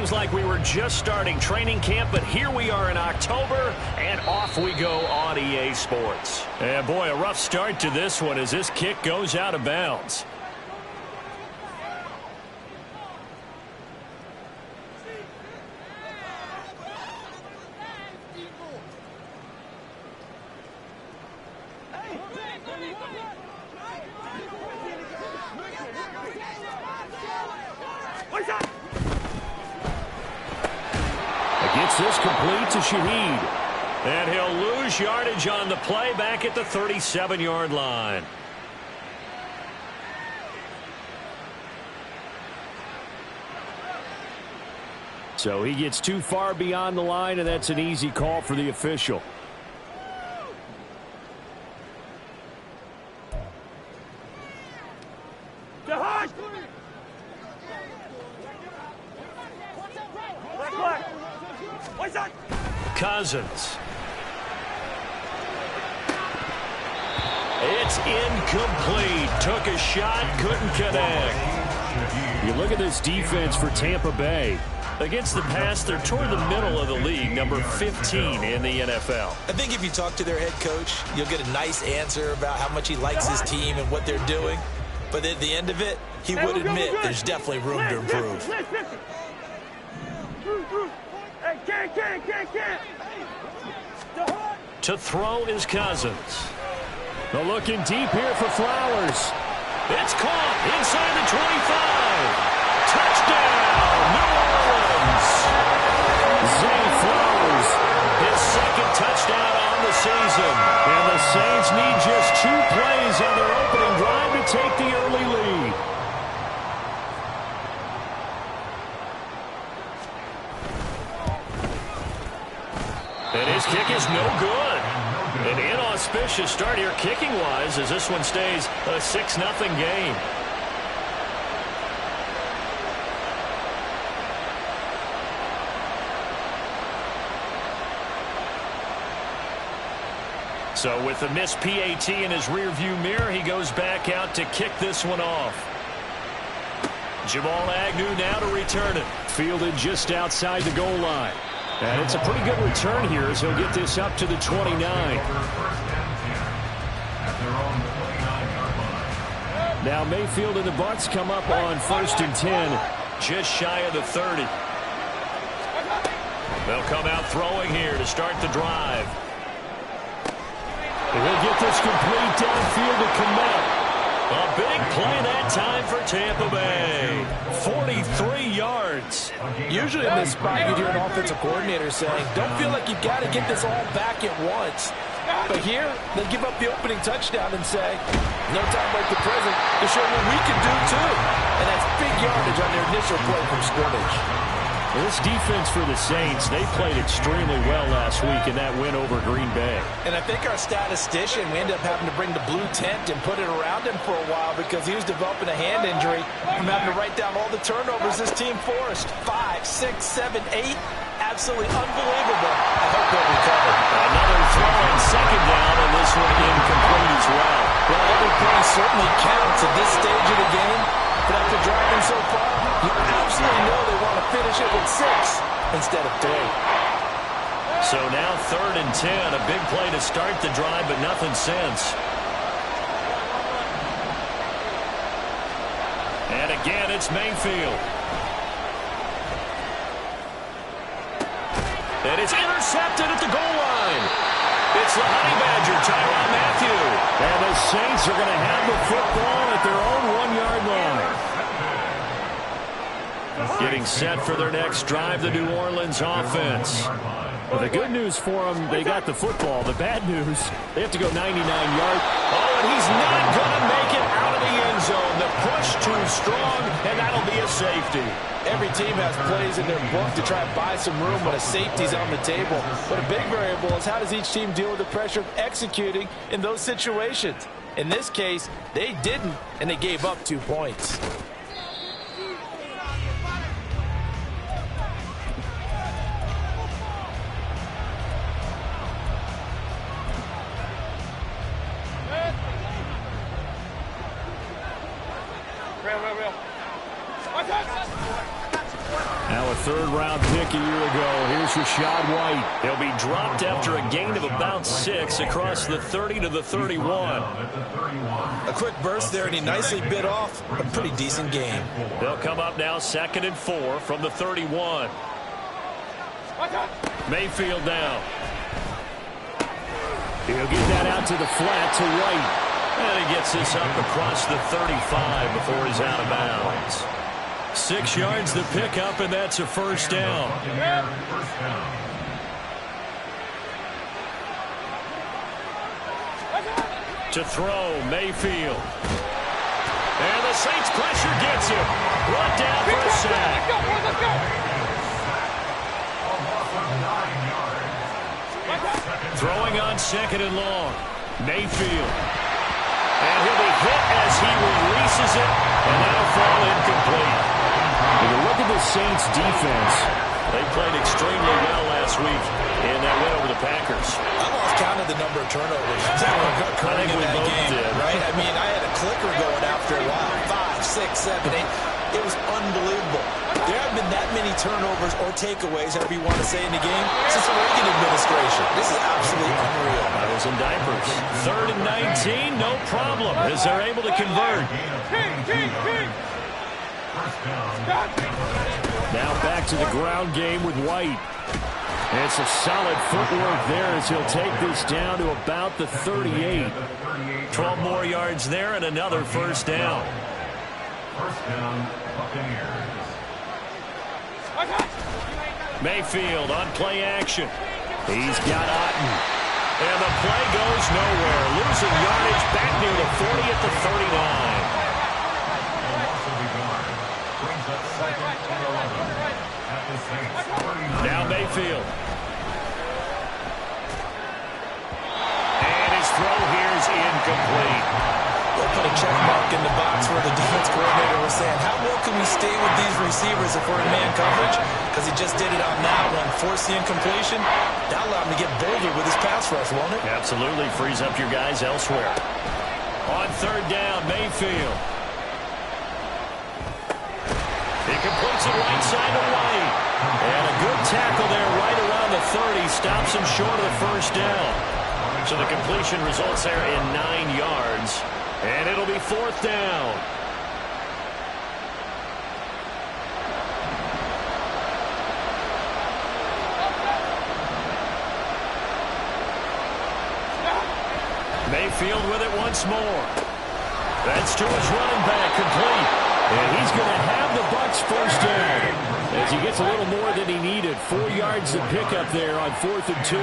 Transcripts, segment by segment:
seems like we were just starting training camp, but here we are in October, and off we go on EA Sports. And boy, a rough start to this one as this kick goes out of bounds. Gets this complete to Shaheed. And he'll lose yardage on the play back at the 37-yard line. So he gets too far beyond the line, and that's an easy call for the official. Cousins. It's incomplete. Took a shot, couldn't connect. You look at this defense for Tampa Bay. Against the pass, they're toward the middle of the league, number 15 in the NFL. I think if you talk to their head coach, you'll get a nice answer about how much he likes his team and what they're doing. But at the end of it, he would admit there's definitely room to improve. To throw is Cousins. The looking deep here for Flowers. It's caught inside the 25. Touchdown, New Orleans. Zay Flowers, his second touchdown on the season. And the Saints need just 2 plays on their opening drive to take the early lead. And his kick is no good. An inauspicious start here kicking-wise as this one stays a 6-0 game. So with the missed PAT in his rearview mirror, he goes back out to kick this one off. Jamal Agnew now to return it. Fielded just outside the goal line. And it's a pretty good return here as he'll get this up to the 29. Now Mayfield and the Bucs come up on 1st and 10, just shy of the 30. They'll come out throwing here to start the drive. And he'll get this complete downfield to Kmet. A big play that time for Tampa Bay. 43 yards. Usually in this spot, you'd hear an offensive coordinator saying, don't feel like you've got to get this all back at once. But here, they give up the opening touchdown and say, no time like the present to show what we can do too. And that's big yardage on their initial play from scrimmage. Well, this defense for the Saints, they played extremely well last week in that win over Green Bay. And I think our statistician, we ended up having to bring the blue tent and put it around him for a while because he was developing a hand injury from having to write down all the turnovers this team forced. 5, 6, 7, 8. Absolutely unbelievable. I hope he'll recover. Another throw on second down, and this one incomplete as well. Well, every play certainly counts at this stage of the game. But after driving so far, you absolutely know they want to finish it with 6 instead of 3. So now 3rd and 10, a big play to start the drive, but nothing since. And again, it's Mayfield. And it's intercepted at the goal line. It's the Honey Badger, Tyrann Mathieu. And the Saints are going to have the football at their own 1-yard line. Getting set for their next drive, the New Orleans offense. Well, the good news for them, they got the football. The bad news, they have to go 99 yards. Oh, and he's not going to make it out of the end zone. The push too strong, and that'll be a safety. Every team has plays in their book to try and buy some room when a safety's on the table. But a big variable is how does each team deal with the pressure of executing in those situations. In this case, they didn't, and they gave up 2 points. Now a third-round pick a year ago. Here's Rachaad White. He'll be dropped after a gain of about 6 across the 30 to the 31. A quick burst there, and he nicely bit off a pretty decent gain. They'll come up now 2nd and 4 from the 31. Mayfield now. He'll get that out to the flat to White. And he gets this up across the 35 before he's out of bounds. 6 yards the pickup, and that's a first down. To throw, Mayfield. And the Saints pressure gets him. Brought down for a sack. Throwing on 2nd and long. Mayfield. And he'll be hit as he releases it, and that'll fall incomplete. When you look at the Saints' defense, they played extremely well last week in that win over the Packers. I lost count of the number of turnovers that were occurring in that game, right? I mean, I had a clicker going after a while. 5, 6, 7, 8. It was unbelievable. There haven't been that many turnovers or takeaways, however you want to say, in the game since the Reagan administration. This is absolutely unreal. I was in diapers. 3rd and 19, no problem, as they're able to convert. Now back to the ground game with White. And it's a solid footwork there as he'll take this down to about the 38. 12 more yards there and another first down. Mayfield on play action. He's got Otten. And the play goes nowhere. Losing yardage back near the 40 at the 39. Now Mayfield. And his throw here is incomplete. We'll put a check mark in the box where the defense coordinator was saying, how well can we stay with these receivers if we're in man coverage? Because he just did it on that one. Force the incompletion. That'll allow him to get bolder with his pass rush, won't it? Absolutely. Frees up your guys elsewhere. On 3rd down, Mayfield. He completes it right side to White. And a good tackle there right around the 30. Stops him short of the first down. So the completion results there in 9 yards. And it'll be 4th down. Mayfield with it once more. That's to his running back, complete. And he's going to have the Bucs first down as he gets a little more than he needed. 4 yards to pick up there on 4th and 2.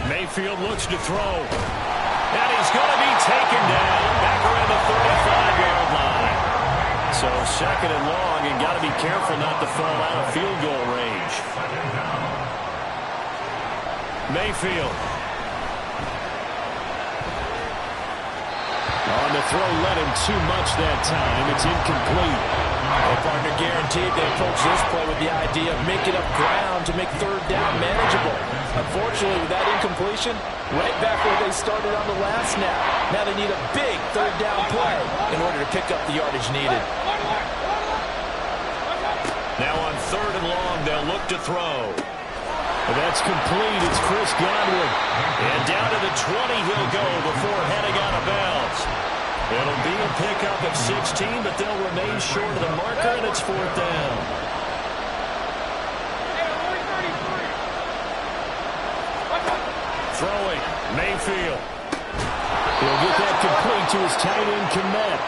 Mayfield looks to throw. And he's going to be taken down back around the 35-yard line. So 2nd and long, and got to be careful not to fall out of field goal range. Mayfield. On the throw, led him too much that time. It's incomplete. Their partner guaranteed they approach this play with the idea of making up ground to make 3rd down manageable. Unfortunately, with that incompletion, right back where they started on the last snap. Now they need a big 3rd down play in order to pick up the yardage needed. Now on 3rd and long, they'll look to throw. And that's complete. It's Chris Godwin. And down to the 20 he'll go before heading out of bounds. It'll be a pickup of 16, but they'll remain short of the marker, and it's 4th down. Throwing, Mayfield. He'll get that complete to his tight end, Kmet.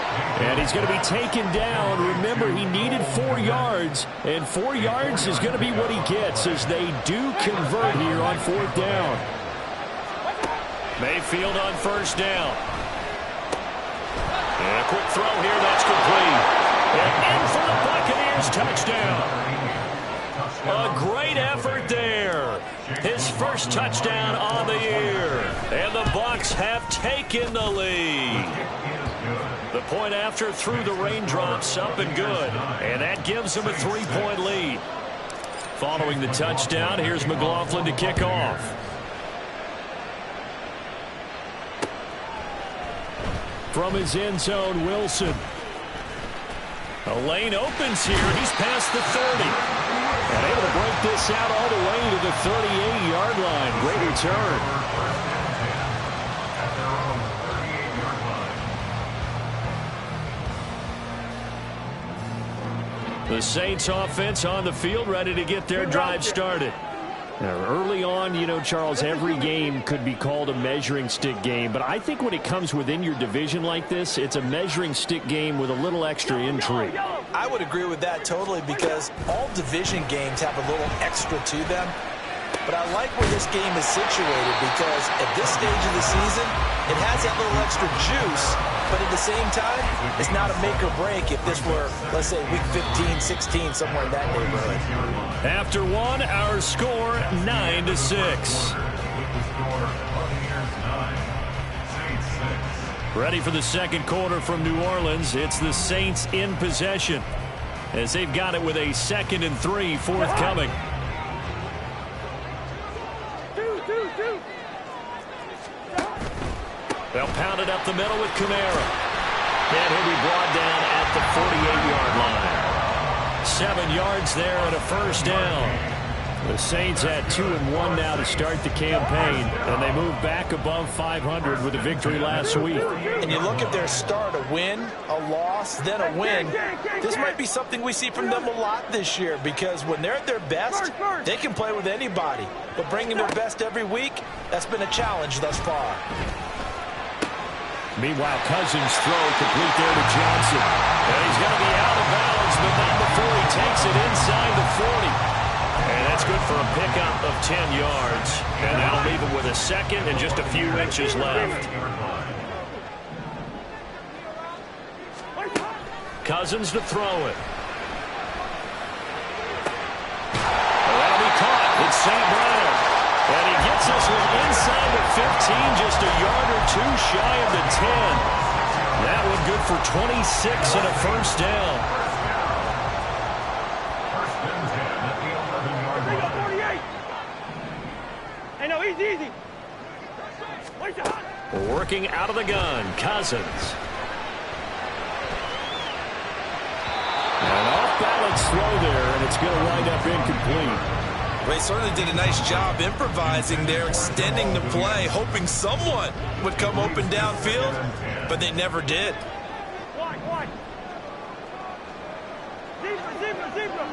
And he's going to be taken down. Remember, he needed 4 yards, and 4 yards is going to be what he gets as they do convert here on 4th down. Mayfield on 1st down. And a quick throw here, that's complete. And in for the Buccaneers, touchdown. A great effort there. His first touchdown on the year. And the Bucs have taken the lead. The point after through the raindrops, up and good. And that gives them a 3-point lead. Following the touchdown, here's McLaughlin to kick off. From his end zone, Wilson. A lane opens here. He's past the 30. And able to break this out all the way to the 38-yard line. Great return. The Saints offense on the field, ready to get their drive started. Now, early on, you know, Charles, every game could be called a measuring stick game. But I think when it comes within your division like this, it's a measuring stick game with a little extra intrigue. I would agree with that totally because all division games have a little extra to them. But I like where this game is situated because at this stage of the season, it has that little extra juice. But at the same time, it's not a make or break if this were, let's say, week 15, 16, somewhere in that neighborhood. After one, our score 9-6. Ready for the second quarter from New Orleans. It's the Saints in possession as they've got it with a 2nd and 3 forthcoming. They'll pound it up the middle with Kamara. And he'll be brought down at the 48-yard line. 7 yards there and a first down. The Saints had 2-1 now to start the campaign, and they moved back above 500 with a victory last week. And you look at their start, a win, a loss, then a win. This might be something we see from them a lot this year because when they're at their best, they can play with anybody. But bringing their best every week, that's been a challenge thus far. Meanwhile, Cousins' throw complete there to Johnson. And he's going to be out of bounds, but not before he takes it inside the 40. And that's good for a pickup of 10 yards. And that'll leave him with a second and just a few inches left. Cousins to throw it. Well, that'll be caught. It's St. Brown. And he gets this one inside the 15, just a yard or two shy of the 10. That one good for 26 and a first down. Hey, no, easy. Working out of the gun, Cousins. An off-balance throw there, and it's going to wind up incomplete. They certainly did a nice job improvising there, extending the play, hoping someone would come open downfield, but they never did. Wide. Zebra.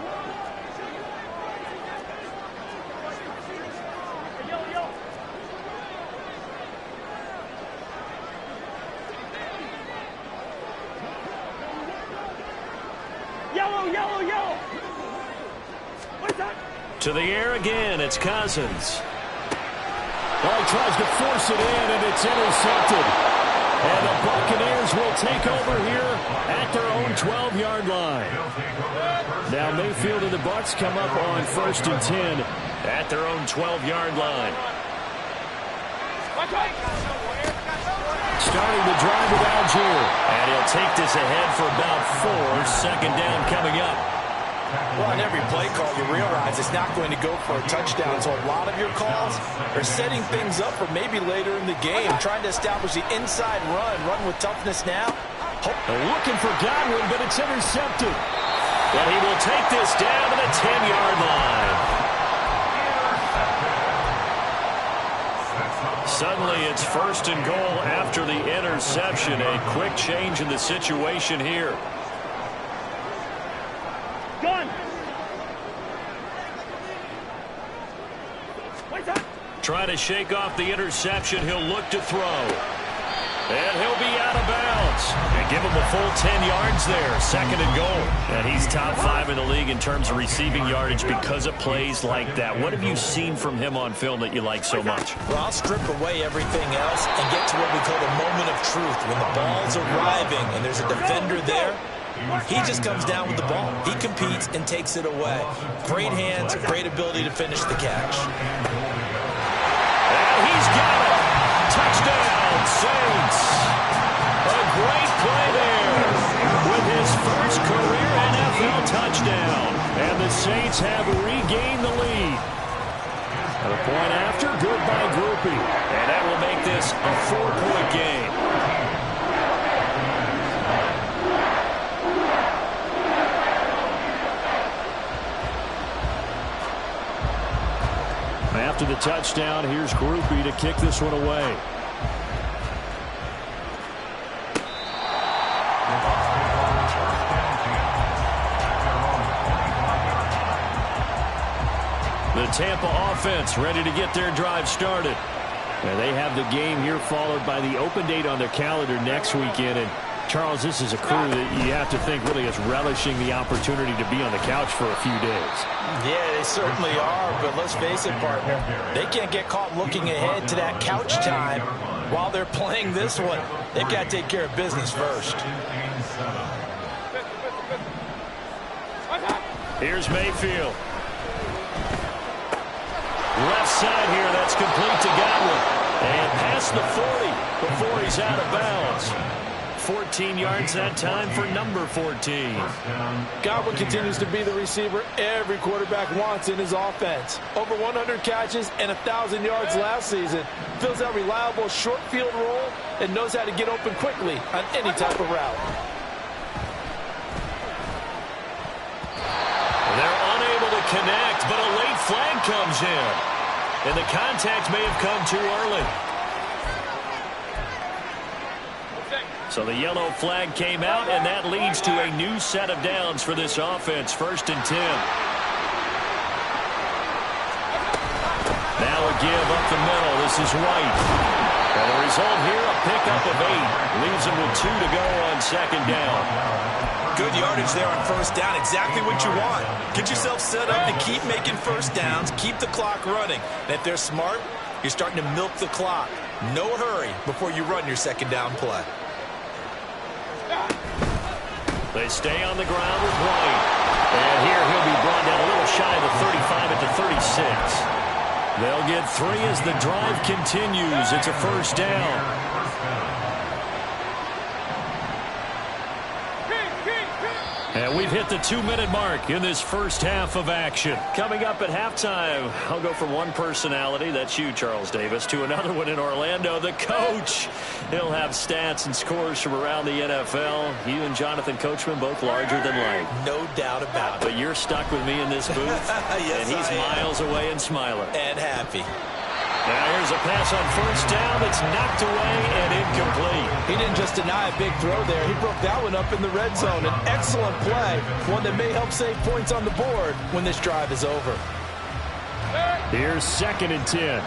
Yellow. What's that? To the air again, it's Cousins. Well, he tries to force it in, and it's intercepted. And the Buccaneers will take over here at their own 12-yard line. Now Mayfield and the Bucs come up on 1st and 10 at their own 12-yard line. Starting the drive with Algier. And he'll take this ahead for about 4. Second down coming up. Well, on every play call, you realize it's not going to go for a touchdown. So a lot of your calls are setting things up for maybe later in the game, trying to establish the inside run with toughness now. Looking for Godwin, but it's intercepted. But he will take this down to the 10-yard line. Suddenly, it's 1st and goal after the interception. A quick change in the situation here. Gun. Trying to shake off the interception. He'll look to throw. And he'll be out of bounds. And give him a full 10 yards there. 2nd and goal. And he's top 5 in the league in terms of receiving yardage because of plays like that. What have you seen from him on film that you like so much? Well, I'll strip away everything else and get to what we call the moment of truth. When the ball's arriving and there's a defender there, he just comes down with the ball. He competes and takes it away. Great hands, great ability to finish the catch. And he's got it. Touchdown, Saints. A great play there with his first career NFL touchdown. And the Saints have regained the lead. A point after, good by Groupie. And that will make this a 4-point game. After the touchdown, here's Groupie to kick this one away. The Tampa offense ready to get their drive started. And they have the game here followed by the open date on their calendar next weekend. And Charles, this is a crew that you have to think really is relishing the opportunity to be on the couch for a few days. Yeah, they certainly are, but let's face it, partner. They can't get caught looking ahead to that couch time while they're playing this one. They've got to take care of business first. Here's Mayfield. Left side here, that's complete to Godwin. And past the 40 before he's out of bounds. 14 yards that time for number 14. Godwin continues to be the receiver every quarterback wants in his offense. Over 100 catches and 1,000 yards last season. Fills that reliable short field role and knows how to get open quickly on any type of route. They're unable to connect, but a late flag comes in. And the contact may have come too early. So the yellow flag came out, and that leads to a new set of downs for this offense. 1st and 10. Now a give up the middle. This is White. And the result here, a pickup of 8. Leaves him with 2 to go on 2nd down. Good yardage there on 1st down. Exactly what you want. Get yourself set up to keep making 1st downs. Keep the clock running. And if they're smart, you're starting to milk the clock. No hurry before you run your 2nd down play. They stay on the ground with White. And here he'll be brought down a little shy of the 35 at the 36. They'll get 3 as the drive continues. It's a 1st down. And we've hit the 2-minute mark in this first half of action. Coming up at halftime, I'll go from one personality, that's you, Charles Davis, to another one in Orlando, the coach. He'll have stats and scores from around the NFL. You and Jonathan Coachman both larger than life. No doubt about it. But you're stuck with me in this booth, yes, and he's miles away and smiling. And happy. Now here's a pass on 1st down that's knocked away and incomplete. He didn't just deny a big throw there. He broke that one up in the red zone. An excellent play, one that may help save points on the board when this drive is over. Here's 2nd and 10.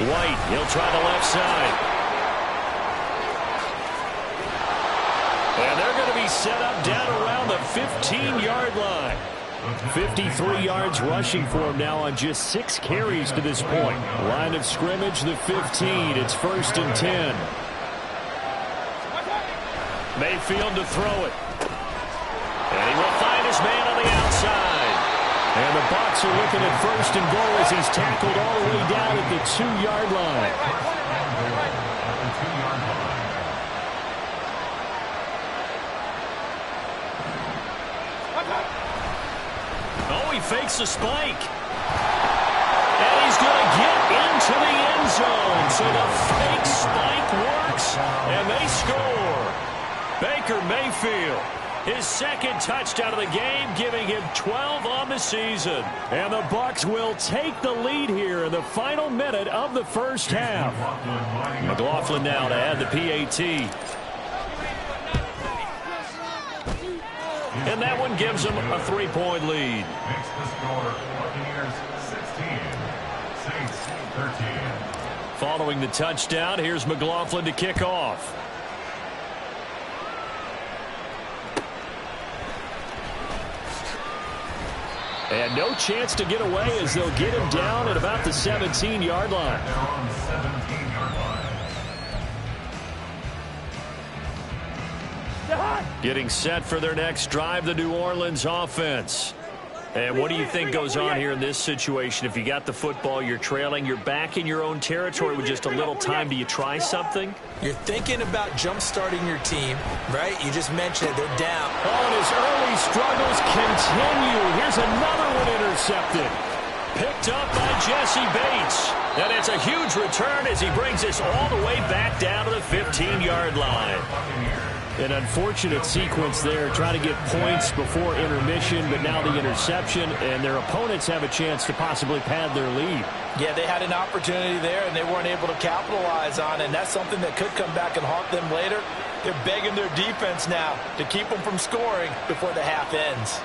White, he'll try the left side. And they're going to be set up down around the 15-yard line. 53 yards rushing for him now on just 6 carries to this point. Line of scrimmage, the 15. It's 1st and 10. Mayfield to throw it. And he will find his man on the outside. And the Bucs are looking at 1st and goal as he's tackled all the way down at the 2-yard line. Oh, he fakes a spike. And he's going to get into the end zone. So the fake spike works, and they score. Baker Mayfield. His 2nd touchdown of the game, giving him 12 on the season. And the Bucs will take the lead here in the final minute of the first half. McLaughlin now to add the PAT. And that one gives them a 3-point lead. Makes the score Buccaneers 16, Saints 13. Following the touchdown, here's McLaughlin to kick off. And no chance to get away as they'll get him down at about the 17-yard line. They're on the 17-yard line. Getting set for their next drive, the New Orleans offense. And what do you think goes on here in this situation? If you got the football, you're trailing, you're back in your own territory with just a little time. Do you try something? You're thinking about jump-starting your team, right? You just mentioned it. They're down. Oh, and his early struggles continue. Here's another one intercepted. Picked up by Jesse Bates. And it's a huge return as he brings us all the way back down to the 15-yard line. An unfortunate sequence there, trying to get points before intermission, but now the interception, and their opponents have a chance to possibly pad their lead. Yeah, they had an opportunity there, and they weren't able to capitalize on it, and that's something that could come back and haunt them later. They're begging their defense now to keep them from scoring before the half ends.